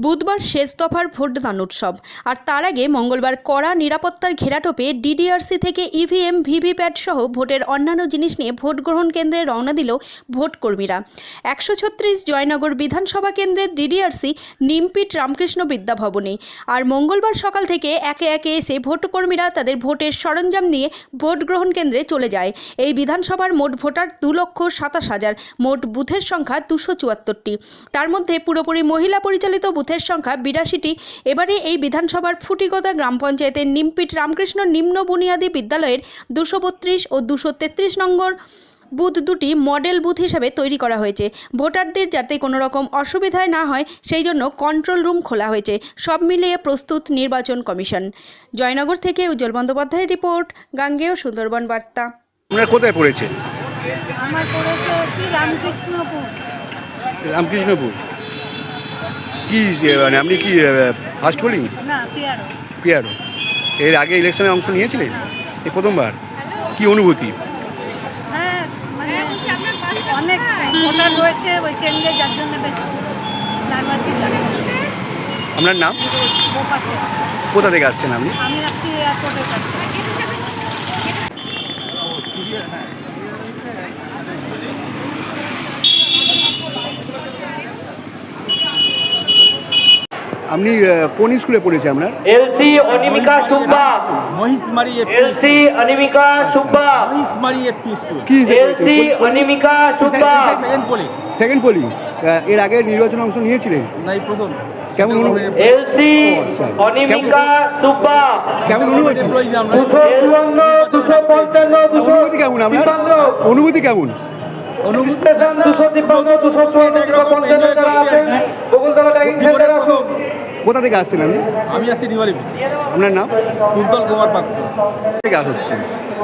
বুধবার শেষ দফার ভোটদান উৎসব আর তার আগে মঙ্গলবার কড়া নিরাপত্তার ঘেরাটোপে ডিডিআরসি থেকে ইভিএম ভিভিপ্যাট সহ ভোটের অন্যান্য জিনিস নিয়ে ভোট গ্রহণ কেন্দ্রে রওনা দিল ভোটকর্মীরা। 136 জয়নগর বিধানসভা কেন্দ্রের ডিডিআরসি নিমপিট রামকৃষ্ণ বিদ্যাভবনে। আর মঙ্গলবার সকাল থেকে একে একে এসে ভোটকর্মীরা তাদের ভোটের সরঞ্জাম নিয়ে ভোট গ্রহণ কেন্দ্রে চলে যায়। এই বিধানসভার মোট ভোটার 2,27,000, মোট বুথের সংখ্যা 274টি। তার মধ্যে পুরোপুরি মহিলা পরিচালিত বুথের সংখ্যা 82টি। এবারে এই বিধানসভার ফুটিগোদা গ্রাম পঞ্চায়েতের নিমপিট রামকৃষ্ণ নিম্ন বুনিয়াদী বিদ্যালয়ের 232 ও 233 নম্বর বুথ দুটি মডেল বুথ হিসাবে তৈরি করা হয়েছে। ভোটারদের যাতে কোনো রকম অসুবিধায় না হয় সেই জন্য কন্ট্রোল রুম খোলা হয়েছে। সব মিলিয়ে প্রস্তুত নির্বাচন কমিশন। জয়নগর থেকে উজ্জ্বল বন্দ্যোপাধ্যায়ের রিপোর্ট, গাঙ্গেয় সুন্দরবন বার্তা। আপনার কোথায় পড়েছে? আমার পড়েছে রামকৃষ্ণপুর। রামকৃষ্ণপুর কি মানে আপনি কি ফার্স্ট পোলিং? না, পিয়ারো। পিয়ারো। এর আগে ইলেকশনে অংশ নিয়েছিলেন? এই প্রথমবার। কি অনুভূতি? হ্যাঁ, মানে অনেক ভোটার রয়েছে ওই কেন্দ্রে, যার জন্য বেশ নার্ভাসই লাগে। আপনার নাম? কোথা থেকে আসছেন আপনি? আমি আসছি এয়ারপোর্টের কাছে। আপনি কোন স্কুলে পড়েছে আপনার? LC Animika Subba, Mahishmari LC Animika Subba, Mahishmari FP school. কি LC Animika Subba. Second polling. এর আগে নির্বাচনে অংশ নিয়েছিলেন? নাই, প্রথম। কেমন অনুভূতি? এলসি অনিমিকা সুব্বা, কেমন অনুভূতি? 254, 255, অনুভূতি কেমন আপনার? অনুভূতি কেমন? অনুভূতি 253, 254, 255 যারা আছেন বকুলতলা ট্যাগিং সেন্টারে আসুন। কোথা থেকে আসছেন আপনি? আমি আসছি নিমালি। আপনার নাম? কুন্তল কুমার পাত্র। কোথা থেকে আসছেন?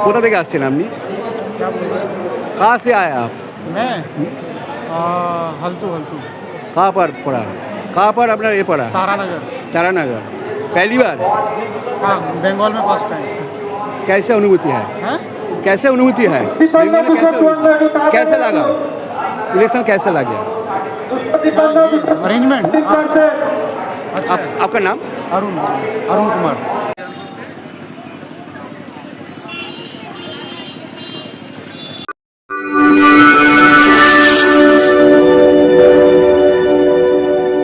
কোথা থেকে আসছেন আপনি? कहाँ से आए आप? मैं हल्तू कहाँ पर पढ़ा? कहाँ पर अपना ये पढ़ा? तारानगर। तारानगर। पहली बार? हाँ, बंगाल में फर्स्ट टाइम। कैसे अनुभूति है? हैं? कैसे अनुभूति है? कैसे लगा इलेक्शन? कैसे लगा? अरेंजमेंट अच्छा। आपका नाम? अरुण कुमार।